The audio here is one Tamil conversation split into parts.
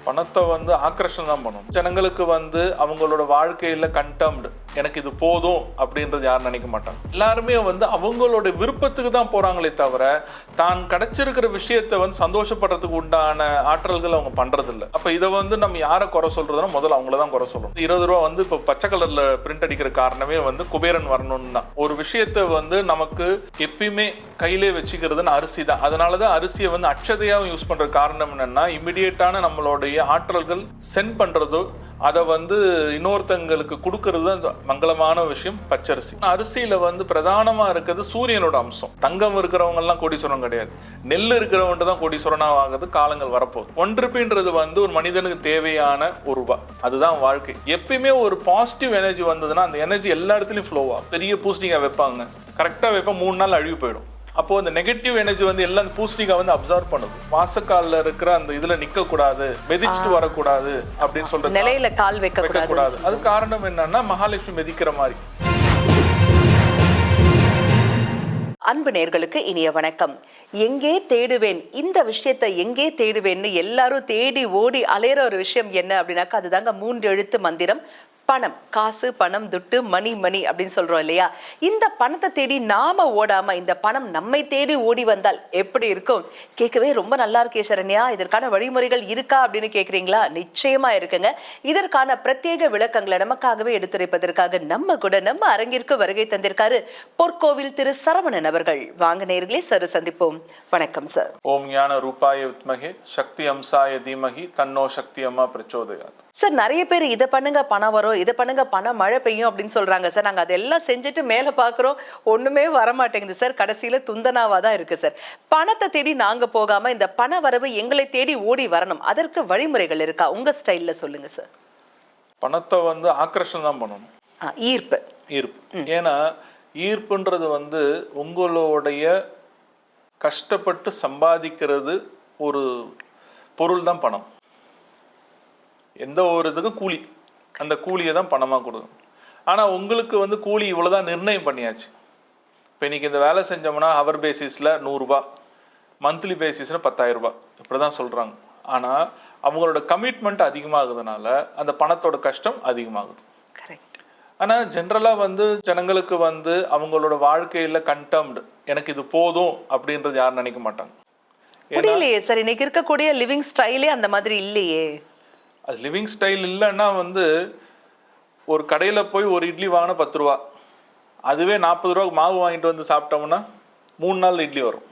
பணத்தை வந்து ஆக்ரஷன் தான் பண்ணணும். ஜனங்களுக்கு வந்து அவங்களோட வாழ்க்கையில கண்டெம்டு, எனக்கு இது போதும் அப்படின்றது யாரும் நினைக்க மாட்டாங்க. எல்லாருமே வந்து அவங்களோட விருப்பத்துக்கு தான் போறாங்களே தவிர தான் கிடைச்சிருக்கிற விஷயத்தை வந்து சந்தோஷப்படுறதுக்கு உண்டான ஆற்றல்கள் அவங்க பண்றது இல்லை. அப்ப இதை வந்து நம்ம யாரை குறை சொல்றதுன்னா முதல்ல அவங்கள தான் குறை சொல்லணும். 20 ரூபா வந்து இப்போ பச்சை கலர்ல பிரிண்ட் அடிக்கிற காரணமே வந்து குபேரன் வரணும்னு தான். ஒரு விஷயத்தை வந்து நமக்கு எப்பயுமே கையிலே வச்சுக்கிறதுன்னு அரிசி தான். அதனாலதான் அரிசியை வந்து அட்சதையாகவும் யூஸ் பண்ற காரணம் என்னன்னா, இமிடியேட்டான நம்மளுடைய ஆற்றல்கள் சென்ட் பண்றதோ அதை வந்து இன்னொருத்தங்களுக்கு கொடுக்கறது தான் மங்களமான விஷயம் பச்சரிசி. அரிசியில வந்து பிரதானமா இருக்கிறது சூரியனோட அம்சம். தங்கம் இருக்கிறவங்க எல்லாம் கோடீஸ்வரன் கிடையாது, நெல் இருக்கிறவங்க தான் கோடீஸ்வரனா ஆகுது காலங்கள் வரப்போகுது. 1 ரூபாய்ன்றது வந்து ஒரு மனிதனுக்கு தேவையான ஒரு ரூபாய், அதுதான் வாழ்க்கை. எப்பயுமே ஒரு பாசிட்டிவ் எனர்ஜி வந்ததுன்னா அந்த எனர்ஜி எல்லா இடத்துலயும் ஃப்ளோ ஆகும். பெரிய பூஸ்டிங்கா வைப்பாங்க, கரெக்டா வைப்பா 3 நாள் அழிவு போயிடும். அப்போ அந்த நெகட்டிவ் எனர்ஜி வந்து எல்லாம் பூஸ்டிங்கா வந்து அப்சர்வ் பண்ணுது. வாசக்கால்ல இருக்கிற அந்த இதுல நிக்க கூடாது, மெதிச்சுட்டு வரக்கூடாது அப்படின்னு சொல்றது, நிலையில கால் வைக்க கூடாது. அது காரணம் என்னன்னா மகாலட்சுமி மெதிக்கிற மாதிரி. அன்பு நேயர்களுக்கு இனிய வணக்கம். எங்கே தேடுவேன், இந்த விஷயத்தை எங்கே தேடுவேன்னு எல்லாரும் தேடி ஓடி அலையிற ஒரு விஷயம் என்ன அப்படின்னாக்கா அதுதாங்க 3 எழுத்து மந்திரம் பணம். காசு, பணம், துட்டு, மணி மணி அப்படின்னு சொல்றோம் இல்லையா? இந்த பணத்தை தேடி நாம ஓடாம இந்த பணம் நம்மை தேடி ஓடி வந்தால் எப்படி இருக்கும்? கேட்கவே ரொம்ப நல்லா இருக்கே சரண்யா, இதற்கான வழிமுறைகள் இருக்கா அப்படின்னு கேக்குறீங்களா? நிச்சயமா இருக்குங்க. இதற்கான பிரத்யேக விளக்கங்களை நமக்காகவே எடுத்துரைப்பதற்காக நம்ம கூட நம்ம அரங்கிற்கு வருகை தந்திருக்காரு பொற்கோவில் திரு சரவணன் அவர்கள். வாங்க நேயர்களே, சார் சந்திப்போம். வணக்கம் சார். ஓம் ஞான ரூபாய வித்மஹே சக்தி அம்சாய தீமஹி தன்னோ சக்தி அம்மா பிரச்சோதயாத். சார், நிறைய பேர் இதை பண்ணுங்க பணம் வரும், இதை பண்ணுங்க பணம் மழை பெய்யும் அப்படின்னு சொல்றாங்க சார். நாங்க அதெல்லாம் செஞ்சுட்டு மேல பாக்குறோம், ஒண்ணுமே வரமாட்டேங்குது சார். கடைசியில துந்தனாவா தான் இருக்கு சார். பணத்தை தேடி நாங்க போகாம இந்த பண வரவு எங்களை தேடி ஓடி வரணும், அதற்கு வழிமுறைகள் இருக்கா? உங்க ஸ்டைல்ல சொல்லுங்க சார். பணத்தை வந்து ஆக்ரஷன் தான் பண்ணணும். ஈர்ப்பு. ஏன்னா ஈர்ப்புன்றது வந்து உங்களுடைய கஷ்டப்பட்டு சம்பாதிக்கிறது ஒரு பொருள் தான் பணம். எந்த ஒரு இதுக்கும் கூலி, அந்த கூலியை தான் பணமாக கொடுக்கும். ஆனால் உங்களுக்கு வந்து கூலி இவ்வளோதான் நிர்ணயம் பண்ணியாச்சு. இப்போ இன்றைக்கி இந்த வேலை செஞ்சோம்னா ஹவர் பேசிஸில் 100 ரூபா, மந்த்லி பேசிஸில் 10,000 ரூபா இப்படி தான் சொல்கிறாங்க. ஆனால் அவங்களோட கமிட்மெண்ட் அதிகமாகுதுனால அந்த பணத்தோட கஷ்டம் அதிகமாகுது. ஆனால் ஜென்ரலாக வந்து ஜனங்களுக்கு வந்து அவங்களோட வாழ்க்கையில் கண்டெம்டு, எனக்கு இது போதும் அப்படின்றது யாரும் நினைக்க மாட்டாங்க. இல்லையே சார், இன்னைக்கு இருக்கக்கூடிய லிவிங் ஸ்டைலே அந்த மாதிரி இல்லையே. அது லிவிங் ஸ்டைல் இல்லைன்னா வந்து ஒரு கடையில் போய் ஒரு இட்லி வாங்கினா 10 ரூபா, அதுவே 40 ரூபாய்க்கு மாவு வாங்கிட்டு வந்து சாப்பிட்டோம்னா 3 நாள் இட்லி வரும்.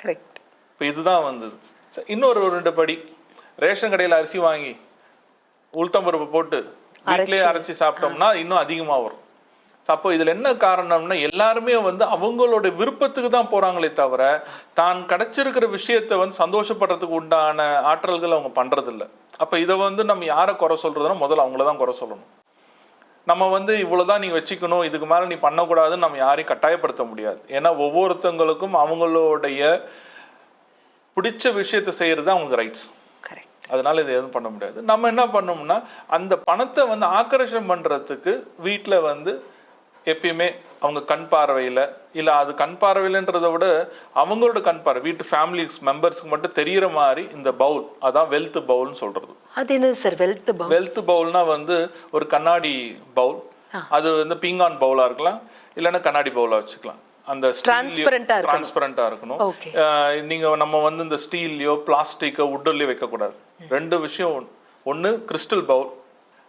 கரெக்ட். இப்போ இதுதான் வந்தது. இன்னொரு 2 படி, ரேஷன் கடையில் அரிசி வாங்கி உளுத்தம்பருப்பு போட்டு வீட்டிலேயே அரைச்சி சாப்பிட்டோம்னா இன்னும் அதிகமாக வரும். அப்போ இதில் என்ன காரணம்னா எல்லாருமே வந்து அவங்களோட விருப்பத்துக்கு தான் போகிறாங்களே தவிர தான் கிடைச்சிருக்கிற விஷயத்தை வந்து சந்தோஷப்படுறதுக்கு உண்டான ஆற்றல்கள் அவங்க பண்ணுறதில்ல. அப்போ இதை வந்து நம்ம யாரை குறை சொல்கிறதுனா முதல்ல அவங்கள தான் குறை சொல்லணும். நம்ம வந்து இவ்வளோதான் நீ வச்சுக்கணும், இதுக்கு மேலே நீ பண்ணக்கூடாதுன்னு நம்ம யாரையும் கட்டாயப்படுத்த முடியாது. ஏன்னா ஒவ்வொருத்தவங்களுக்கும் அவங்களுடைய பிடிச்ச விஷயத்தை செய்கிறது அவங்களுக்கு ரைட்ஸ். அதனால இதை எதுவும் பண்ண முடியாது. நம்ம என்ன பண்ணோம்னா அந்த பணத்தை வந்து ஆக்கர்ஷணம் பண்ணுறதுக்கு வீட்டில் வந்து எப்பயுமே அவங்க கண் பார்வையில் இல்லை, அது கண் பார்வையிலன்றதை விட அவங்களோட கண் பார்வை வீட்டு ஃபேமிலி மெம்பர்ஸ்க்கு மட்டும் தெரிகிற மாதிரி இந்த பவுல், அதான் வெல்த் பவுல்னு சொல்கிறது. அது என்ன சார் வெல்த் பவுல்? வெல்த் பவுல்னா வந்து ஒரு கண்ணாடி பவுல், அது வந்து பீங்கான் பவுலாக இருக்கலாம், இல்லைன்னா கண்ணாடி பவுலாக வச்சுக்கலாம். அந்த டிரான்ஸ்பரண்டா இருக்கணும். நீங்க நம்ம வந்து இந்த ஸ்டீல்லையோ பிளாஸ்டிக்கோ உட்டர்லையோ வைக்கக்கூடாது. 2 விஷயம், ஒன்று கிறிஸ்டல் பவுல்,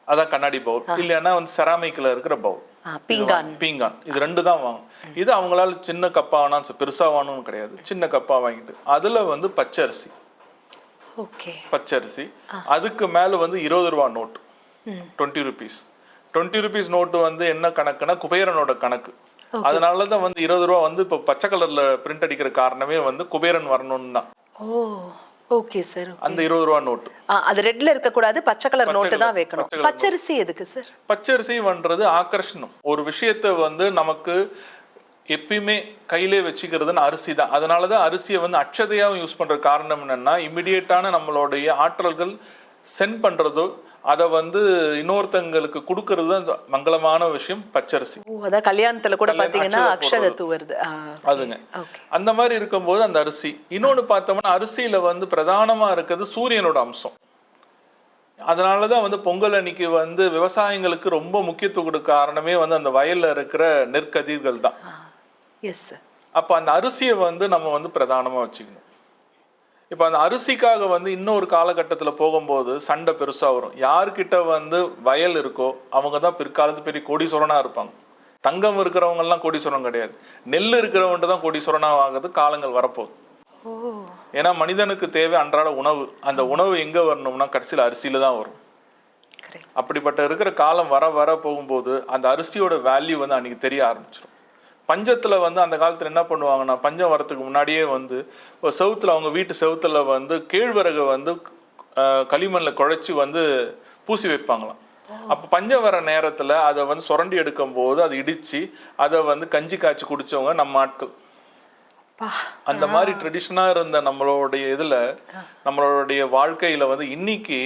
அதான் கண்ணாடி பவுல், இல்லைன்னா வந்து செராமிக்ல இருக்கிற பவுல் பீங்கான், இது 2 தான் வாங்கும். இது அவங்களால சின்ன கப்பா வேணாம் பெருசா வாங்கணும்னு கிடையாது, சின்ன கப்பா வாங்கிட்டு அதுல வந்து பச்சரிசி, பச்சரிசி அதுக்கு மேல வந்து 20 ரூபா நோட்டு, 20 ருபீஸ் 20 ருபீஸ் நோட்டு வந்து என்ன கணக்குன்னா குபேரனோட கணக்கு. அதனாலதான் வந்து 20 ரூபா வந்து இப்போ பச்சை கலர்ல பிரிண்ட் அடிக்கிற காரணமே வந்து குபேரன் வரணும்னு தான். Okay sir. அந்த 20 ரூபா நோட்டு அது ரெட்ல இருக்க கூடாது, பச்சை கலர் நோட்டு தான் வைக்கணும். பச்சரிசி எதுக்கு சார்? பச்சரிசி பண்றது ஆகர்ஷணம். ஒரு விஷயத்தை வந்து நமக்கு எப்பயுமே கையிலே வச்சுக்கிறதுன்னு அரிசி தான். அதனாலதான் அரிசியை வந்து அட்சதையாகவும் யூஸ் பண்ற காரணம் என்னன்னா, இமிடியேட்டான நம்மளுடைய ஆற்றல்கள் சென்ட் பண்றதோ அதை வந்து இன்னொருத்தங்களுக்கு கொடுக்கறது தான் மங்களமான விஷயம் பச்சரிசி. அதான் கல்யாணத்துல கூட பாத்தீங்கன்னா அக்ஷதத்து வருது அதுங்க. அந்த மாதிரி இருக்கும்போது அந்த அரிசி. இன்னொன்னு பார்த்தோம்னா அரிசியில வந்து பிரதானமா இருக்கிறது சூரியனோட அம்சம். அதனாலதான் வந்து பொங்கல் அன்னைக்கு வந்து விவசாயிங்களுக்கு ரொம்ப முக்கியத்துவம் கொடுக்க காரணமே வந்து அந்த வயல்ல இருக்கிற நெற்கதிர்கள் தான். Yes sir. அப்ப அந்த அரிசியை வந்து நம்ம வந்து பிரதானமா வச்சுக்கணும். இப்ப அந்த அரிசிக்காக வந்து இன்னொரு காலகட்டத்துல போகும்போது சண்டை பெருசா வரும். யாருக்கிட்ட வந்து வயல் இருக்கோ அவங்க தான் பிற்காலத்து பெரிய கோடீஸ்வரனா இருப்பாங்க. தங்கம் இருக்கிறவங்க எல்லாம் கோடீஸ்வரன் கிடையாது. நெல் இருக்கிறவங்க தான் கோடீஸ்வரனா ஆகுது காலங்கள் வரப்போகுது. ஏன்னா மனிதனுக்கு தேவை அன்றாட உணவு. அந்த உணவு எங்க வரணும்னா கடைசியில் அரிசியில தான் வரும். அப்படிப்பட்ட இருக்கிற காலம் வர வர போகும்போது அந்த அரிசியோட வேல்யூ வந்து அன்னைக்கு தெரிய ஆரம்பிச்சிடும். பஞ்சத்துல வந்து அந்த காலத்துல என்ன பண்ணுவாங்கன்னா, பஞ்சம் வரத்துக்கு முன்னாடியே வந்து ஒரு செவுத்துல, அவங்க வீட்டு செவுத்துல வந்து கேழ்வரகை வந்து களிமண்ல குழைச்சி வந்து பூசி வைப்பாங்களாம். அப்ப பஞ்சம் வர நேரத்துல அதை வந்து சுரண்டி எடுக்கும் போது அதை இடிச்சு அதை வந்து கஞ்சி காய்ச்சி குடிச்சவங்க நம்ம ஆட்கள். அந்த மாதிரி ட்ரெடிஷனா இருந்த நம்மளுடைய இதுல, நம்மளுடைய வாழ்க்கையில வந்து இன்னைக்கு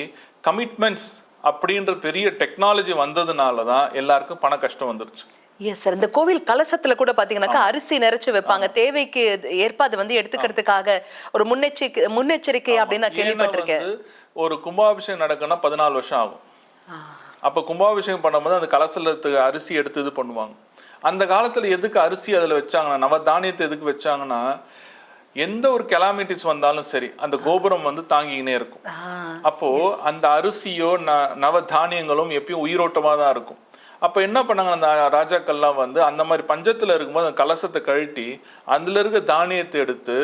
கமிட்மெண்ட்ஸ் அப்படின்ற பெரிய டெக்னாலஜி வந்ததுனாலதான் எல்லாருக்கும் பண கஷ்டம் வந்துருச்சு. Yes sir. இந்த கோவில் கலசத்துல கூட பாத்தீங்கன்னாக்கா அரிசி நிறைச்சு வைப்பாங்க. தேவைக்கு ஏற்ப அதை வந்து எடுத்துக்கிறதுக்காக ஒரு முன்னெச்சரிக்கை அப்படின்னு நான் கேள்விப்பட்டிருக்கேன். ஒரு கும்பாபிஷேகம் நடக்குன்னா 14 வருஷம் ஆகும். அப்ப கும்பாபிஷேகம் பண்ணும்போது அந்த கலசலத்துக்கு அரிசி எடுத்து இது பண்ணுவாங்க. அந்த காலத்துல எதுக்கு அரிசி அதுல வச்சாங்கன்னா, நவதானியத்தை எதுக்கு வச்சாங்கன்னா, எந்த ஒரு கெலாமிட்டிஸ் வந்தாலும் சரி அந்த கோபுரம் வந்து தாங்கிக்கினே இருக்கும். அப்போ அந்த அரிசியோ நவதானியங்களும் எப்பயும் உயிரோட்டமா தான் இருக்கும். அப்ப என்ன பண்ணாங்க, அந்த ராஜாக்கள்லாம் வந்து அந்த மாதிரி பஞ்சத்துல இருக்கும்போது அந்த கலசத்தை கழட்டி அதுல இருக்க தானியத்தை எடுத்து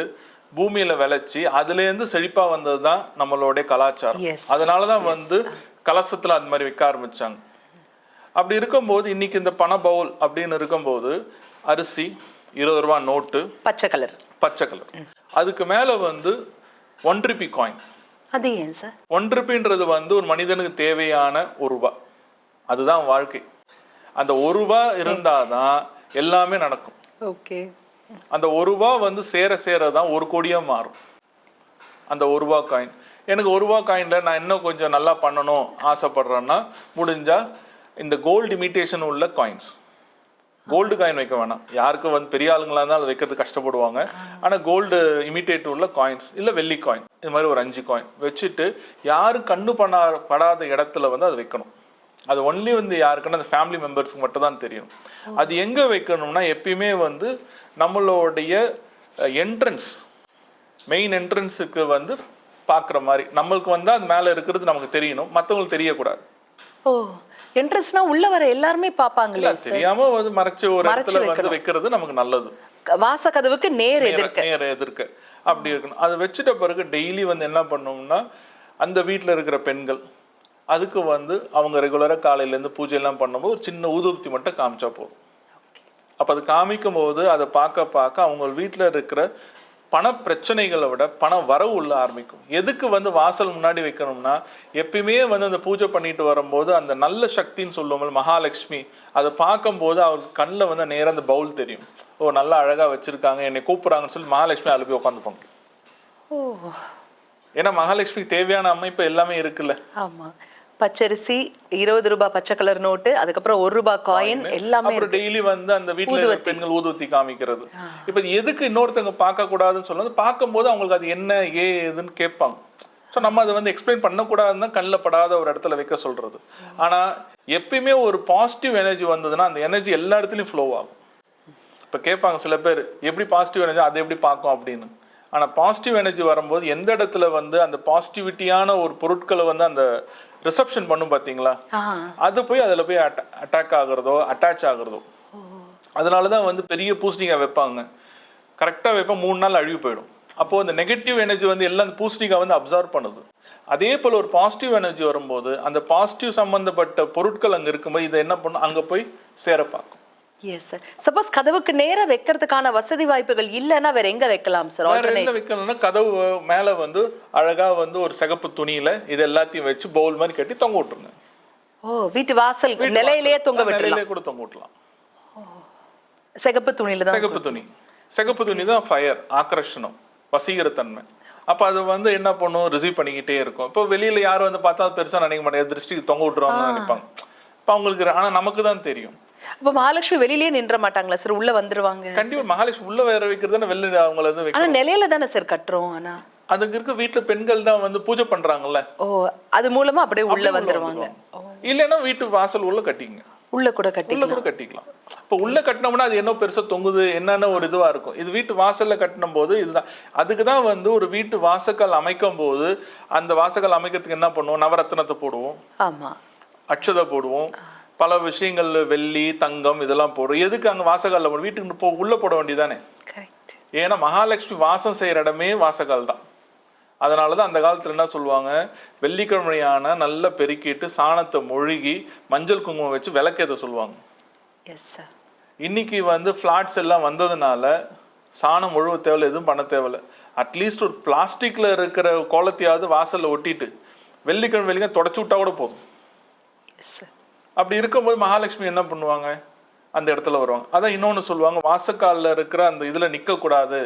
பூமியில விளைச்சி அதுல இருந்து செழிப்பா வந்ததுதான் நம்மளுடைய கலாச்சாரம். அதனாலதான் வந்து கலசத்துல அந்த மாதிரி வைக்க ஆரம்பிச்சாங்க. அப்படி இருக்கும்போது இன்னைக்கு இந்த பண பவுல் அப்படின்னு இருக்கும்போது அரிசி 20 ரூபாய் நோட்டு பச்சை கலர் அதுக்கு மேல வந்து 1 ரூபி காயின். அது ஏன் சார்? 1 ரூபின்றது வந்து ஒரு மனிதனுக்கு தேவையான 1 ரூபாய். அதுதான் வாழ்க்கை. அந்த 1 ரூபாய் இருந்தாதான் எல்லாமே நடக்கும். ஓகே. அந்த 1 ரூபாய் வந்து சேர சேரதான் 1 கோடியா மாறும். அந்த 1 ரூபாய் காயின், எனக்கு 1 ரூபாய் காயின்ல நான் இன்னும் கொஞ்சம் நல்லா பண்ணணும் ஆசைப்படுறேன்னா, முடிஞ்சா இந்த கோல்டு இமிட்டேஷன் உள்ள காயின்ஸ், கோல்டு காயின் வைக்க வேணாம். யாருக்கும் வந்து பெரிய ஆளுங்களா இருந்தால் அதை வைக்கிறது கஷ்டப்படுவாங்க. ஆனா கோல்டு இமிட்டேட் உள்ள காயின்ஸ் இல்ல வெள்ளி காயின், இது மாதிரி ஒரு 5 காயின் வச்சுட்டு யாரும் கண்ணு படாத இடத்துல வந்து அதை வைக்கணும். அது ஒன்லி வந்து யாருக்குன்னா அந்த ஃபேமிலி மெம்பர்ஸ்க்கு மட்டும் தான் தெரியும். அது எங்க வைக்கணும்னா, எப்பயுமே வந்து நம்மளுடைய என்ட்ரன்ஸ், மெயின் என்ட்ரன்ஸுக்கு வந்து பாக்குற மாதிரி நம்மளுக்கு வந்து அது மேல இருக்கிறது நமக்கு தெரியணும், மற்றவங்களுக்கு தெரியக்கூடாது. ஓ, என்ட்ரன்ஸ்னா உள்ள வர எல்லாருமே பாப்பாங்களே. தெரியாம வந்து மறைச்சு ஒரு இடத்துல வந்து வைக்கிறது நமக்கு நல்லது. வாச கதவுக்கு நேர் எதிர்க்க அப்படி இருக்கணும். அதை வச்சுட்ட பிறகு டெய்லி வந்து என்ன பண்ணோம்னா, அந்த வீட்டுல இருக்கிற பெண்கள் அதுக்கு வந்து அவங்க ரெகுலரா காலையில இருந்து பூஜை எல்லாம் பண்ணும்போது ஒரு சின்ன ஊதுபத்தி மட்டும் காமிச்சா போதும். அப்ப அது காமிக்கும் போது அதை பார்க்க அவங்க வீட்டுல இருக்கிற பண பிரச்சனைகளை விட பண வரவு உள்ள ஆரம்பிக்கும். எதுக்கு வந்து வாசல் முன்னாடி வைக்கணும்னா, எப்பயுமே வந்து அந்த பூஜை பண்ணிட்டு வரும்போது அந்த நல்ல சக்தின்னு சொல்லுவோம் மகாலட்சுமி, அதை பார்க்கும்போது அவருக்கு கண்ணில் வந்து நேரம் அந்த பவுல் தெரியும். ஓ, நல்லா அழகா வச்சிருக்காங்க, என்னை கூப்பிடுறாங்கன்னு சொல்லி மகாலட்சுமி அதில் போய் உட்காந்துப்பாங்க. ஏன்னா மகாலட்சுமிக்கு தேவையான அமைப்பு எல்லாமே இருக்குல்ல. ஆமா, பச்சரிசி, 20 ரூபாய் பச்சை கலர் நோட்டு, அதுக்கப்புறம் 1 ரூபாய் காயின் எல்லாமே. அப்புறம் டெய்லி வந்து அந்த வீட்டுல பெண்கள் ஊதுவத்தி காமிக்கிறது. இப்ப எதுக்கு இன்னொருத்தவங்க பார்க்க கூடாதுன்னு சொல்லுவது, பார்க்கும்போது அவங்களுக்கு அது என்ன ஏதுன்னு கேட்பாங்க. ஸோ நம்ம அதை வந்து எக்ஸ்பிளைன் பண்ணக்கூடாதுன்னு தான் கண்ணில் படாத ஒரு இடத்துல வைக்க சொல்றது. ஆனா எப்பயுமே ஒரு பாசிட்டிவ் எனர்ஜி வந்ததுன்னா அந்த எனர்ஜி எல்லா இடத்துலையும் ஃப்ளோ ஆகும். இப்ப கேட்பாங்க சில பேர், எப்படி பாசிட்டிவ் எனர்ஜி அதை எப்படி பார்க்கும் அப்படின்னு. ஆனா பாசிட்டிவ் எனர்ஜி வரும்போது எந்த இடத்துல வந்து அந்த பாசிட்டிவிட்டியான ஒரு பொருட்களை வந்து அந்த ரிசப்ஷன் பண்ணும் பாத்தீங்களா, அது போய் அதுல போய் அட்டாக் ஆகுறதோ அட்டாச் ஆகுறதோ. அதனாலதான் வந்து பெரிய பூசணிக்காய் வைப்பாங்க, கரெக்டா வைப்பா 3 நாள் அழிவு போயிடும். அப்போ அந்த நெகட்டிவ் எனர்ஜி வந்து எல்லாம் அந்த பூசணிக்காய் வந்து அப்சர்வ் பண்ணுது. அதே போல ஒரு பாசிட்டிவ் எனர்ஜி வரும்போது அந்த பாசிட்டிவ் சம்பந்தப்பட்ட பொருட்கள் அங்க இருக்கும்போது இதை என்ன பண்ணும், அங்க போய் சேர பார்க்கும். Yes sir. சப்போஸ் கதவுக்கு நேரா வைக்கிறதுக்கான வசதி வாய்ப்புகள் இல்லைன்னா வேற எங்க வைக்கலாம் சார்? வேற என்ன வைக்கணும்னா, கதவு மேல வந்து அழகா வந்து ஒரு சிகப்பு துணியில இது எல்லாத்தையும் வச்சு பவுல் மாதிரி கட்டி தொங்க விட்டுருங்க. ஓ, வீட்டு வாசல் நிலையிலேயே தொங்க விட்டுறலாம். கூட தொங்க விட்டலாம். சிகப்பு துணியில தான். சிகப்பு துணி தான் ஃபயர், ஆக்ரஷனம், வசீகர தன்மை. அப்ப அது வந்து என்ன பண்ணும், ரிசீவ் பண்ணிக்கிட்டே இருக்கும். இப்போ வெளியில யாரும் வந்து பார்த்தா பெருசா நினைக்க மாட்டாங்க, திருஷ்டிக்கு தொங்க விட்டுருவாங்கன்னு நினைப்பாங்க. இப்போ அவங்களுக்கு, ஆனா நமக்கு தான் தெரியும். அப்ப மகாலட்சுமி வெளியிலேயே நின்ற மாட்டாங்களா சார்? உள்ள வந்துருவாங்க. கண்டிப்பா மகாலட்சுமி உள்ள வேற வைக்கிறது வெளில அவங்கள வந்து ஆனா நிலையில தானே சார் கட்டுறோம். ஆனா அதுக்கு இருக்க வீட்டுல பெண்கள் தான் வந்து பூஜை பண்றாங்கல்ல, ஓ, அது மூலமா அப்படியே உள்ள வந்துருவாங்க. இல்லைன்னா வீட்டு வாசல் உள்ள கட்டிங்க, உள்ள கூட உள்ள கட்டிக்கலாம். கூட கட்டிக்கலாம். இப்போ உள்ள கட்டினோம்னா அது என்ன பெருசா தொங்குது என்னன்னு ஒரு இதுவா இருக்கும். இது வீட்டு வாசல்ல கட்டினும் போது இதுதான். அதுக்கு தான் வந்து ஒரு வீட்டு வாசக்கால் அமைக்கும் போது அந்த வாசக்கால் அமைக்கிறதுக்கு என்ன பண்ணுவோம், நவரத்னத்தை போடுவோம், ஆமா, அட்சதை போடுவோம், பல விஷயங்கள் வெள்ளி தங்கம் இதெல்லாம் போடுவோம். எதுக்கு அங்க வாசக்கால்ல போடும், வீட்டுக்கு உள்ள போட வேண்டியதானே. கரெக்ட். ஏன்னா மகாலட்சுமி வாசம் செய்யற இடமே வாசக்கால் தான். அதனாலதான் அந்த காலத்துல என்ன சொல்லுவாங்க, வெள்ளிக்கிழமையான நல்லா பெருக்கிட்டு சாணத்தை மொழுகி மஞ்சள் குங்குமம் வச்சு விளக்கேற்ற சொல்லுவாங்க. Yes sir. இன்னைக்கு வந்து ஃப்ளாட்ஸ் எல்லாம் வந்ததுனால சாணம் முழுவ தேவையில்ல, எதுவும் பண்ண தேவையில்ல. அட்லீஸ்ட் ஒரு பிளாஸ்டிக்ல இருக்கிற கோலத்தையாவது வாசல்ல ஒட்டிட்டு வெள்ளிக்கிழமை தொடச்சு விட்டா கூட போதும். Yes sir. அப்படி இருக்கும்போது மகாலட்சுமி என்ன பண்ணுவாங்க, அந்த இடத்துல வருவாங்க. அதான் இன்னொன்னு சொல்லுவாங்க, வாசக்கால்ல இருக்கிற அந்த இதுல நிக்க கூடாது,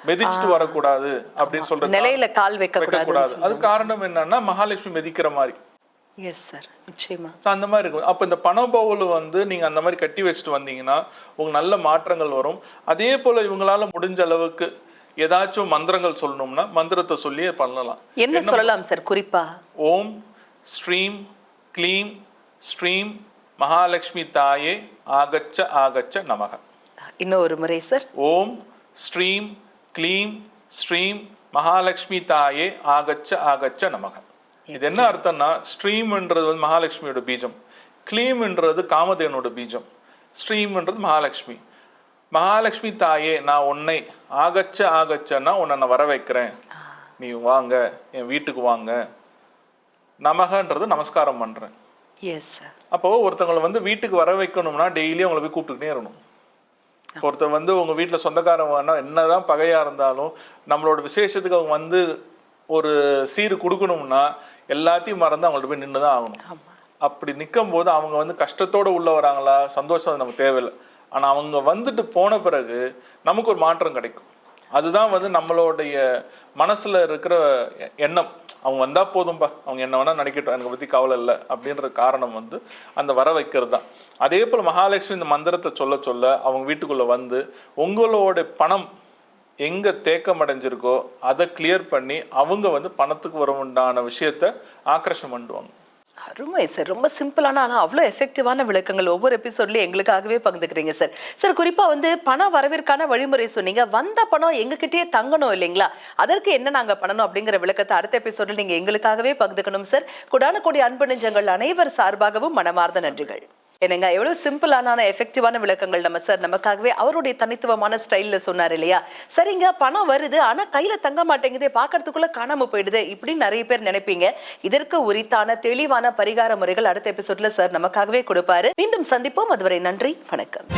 மிதிச்சுட்டு வரக்கூடாது அப்படின்னு சொல்றது, நிலையில கால் வைக்க கூடாது. அது காரணம் என்னன்னா மகாலட்சுமி மிதிக்கிற மாதிரி. எஸ் சார், நிச்சயமா. அந்த மாதிரி இருக்கும். அப்ப இந்த பண பவுல் வந்து நீங்க அந்த மாதிரி கட்டி வச்சுட்டு வந்தீங்கன்னா உங்களுக்கு நல்ல மாற்றங்கள் வரும். அதே போல இவங்களால முடிஞ்ச அளவுக்கு ஏதாச்சும் மந்திரங்கள் சொல்லணும்னா மந்திரத்தை சொல்லியே பண்ணலாம். என்ன சொல்லலாம் சார் குறிப்பா? ஓம் ஸ்ரீம் க்ளீம் ஸ்ரீம் மகாலட்சுமி தாயே ஆகச்ச ஆகச்ச நமக. இன்னும் ஒரு முறை சார். ஓம் ஸ்ரீம் க்ளீம் ஸ்ரீம் மகாலட்சுமி தாயே ஆகச்ச ஆகச்ச நமக. இது என்ன அர்த்தம்னா, ஸ்ரீம்ன்றது வந்து மகாலட்சுமியோட பீஜம், க்ளீம்ன்றது காமதேவனோட பீஜம், ஸ்ரீம்ன்றது மகாலட்சுமி. மகாலட்சுமி தாயே நான் உன்னை, ஆகச்ச ஆகச்சன்னா உன்னை நான் வர வைக்கிறேன், நீ வாங்க என் வீட்டுக்கு வாங்க, நமகன்றது நமஸ்காரம் பண்றேன். Yes sir. அப்போ ஒருத்தவங்களை வந்து வீட்டுக்கு வர வைக்கணும்னா டெய்லியும் அவங்களை போய் கூப்பிட்டுக்கிட்டே இருக்கணும். ஒருத்தர் வந்து உங்க வீட்டுல சொந்தக்காரங்க என்னதான் பகையா இருந்தாலும் நம்மளோட விசேஷத்துக்கு அவங்க வந்து ஒரு சீரு கொடுக்கணும்னா எல்லாத்தையும் மறந்து அவங்கள்ட்ட போய் நின்றுதான் ஆகணும். அப்படி நிற்கும் போது அவங்க வந்து கஷ்டத்தோட உள்ள வராங்களா, சந்தோஷம் நமக்கு தேவையில்லை. ஆனா அவங்க வந்துட்டு போன பிறகு நமக்கு ஒரு மாற்றம் கிடைக்கும். அதுதான் வந்து நம்மளுடைய மனசுல இருக்கிற எண்ணம். அவங்க வந்தா போதும்பா, அவங்க என்ன வேணா நினைக்கட்டும், எனக்கு பத்தி கவலை இல்லை அப்படின்ற காரணம் வந்து அந்த வர வைக்கிறது தான். அதே போல மகாலட்சுமி இந்த மந்திரத்தை சொல்ல சொல்ல அவங்க வீட்டுக்குள்ள வந்து உங்களோட பணம் எங்க தேக்கம் அடைஞ்சிருக்கோ அதை கிளியர் பண்ணி அவங்க வந்து பணத்துக்கு வர உண்டான விஷயத்த ஆக்ரஷம் பண்ணுவாங்க. அருமை சார். ரொம்ப சிம்பிளான ஆனா அவ்வளோ எஃபெக்டிவான விளக்கங்கள் ஒவ்வொரு எபிசோட்லயும் எங்களுக்காகவே பகிர்ந்துக்கிறீங்க சார். சார் குறிப்பா வந்து பண வரவிற்கான வழிமுறை சொன்னீங்க. வந்த பணம் எங்ககிட்டயே தங்கணும் இல்லைங்களா, அதற்கு என்ன நாங்க பண்ணணும் அப்படிங்கிற விளக்கத்தை அடுத்த எபிசோட்ல நீங்க எங்களுக்காகவே பகிர்ந்துக்கணும் சார். கொடான கோடி அன்பு நெஞ்சங்கள் அனைவர் சார்பாகவும் மனமார்ந்த நன்றிகள். என்னங்க எவ்வளவு சிம்பிளான எஃபெக்டிவான விளக்கங்கள் நம்ம சார் நமக்காகவே அவருடைய தனித்துவமான ஸ்டைல்ல சொன்னார் இல்லையா. சரிங்க, பணம் வருது ஆனா கையில தங்க மாட்டேங்குதே, பாக்கிறதுக்குள்ள காணாம போயிடுது இப்படின்னு நிறைய பேர் நினைப்பீங்க. இதற்கு உரித்தான தெளிவான பரிகார முறைகள் அடுத்த எபிசோட்ல சார் நமக்காகவே கொடுப்பாரு. மீண்டும் சந்திப்போம். அதுவரை நன்றி, வணக்கம்.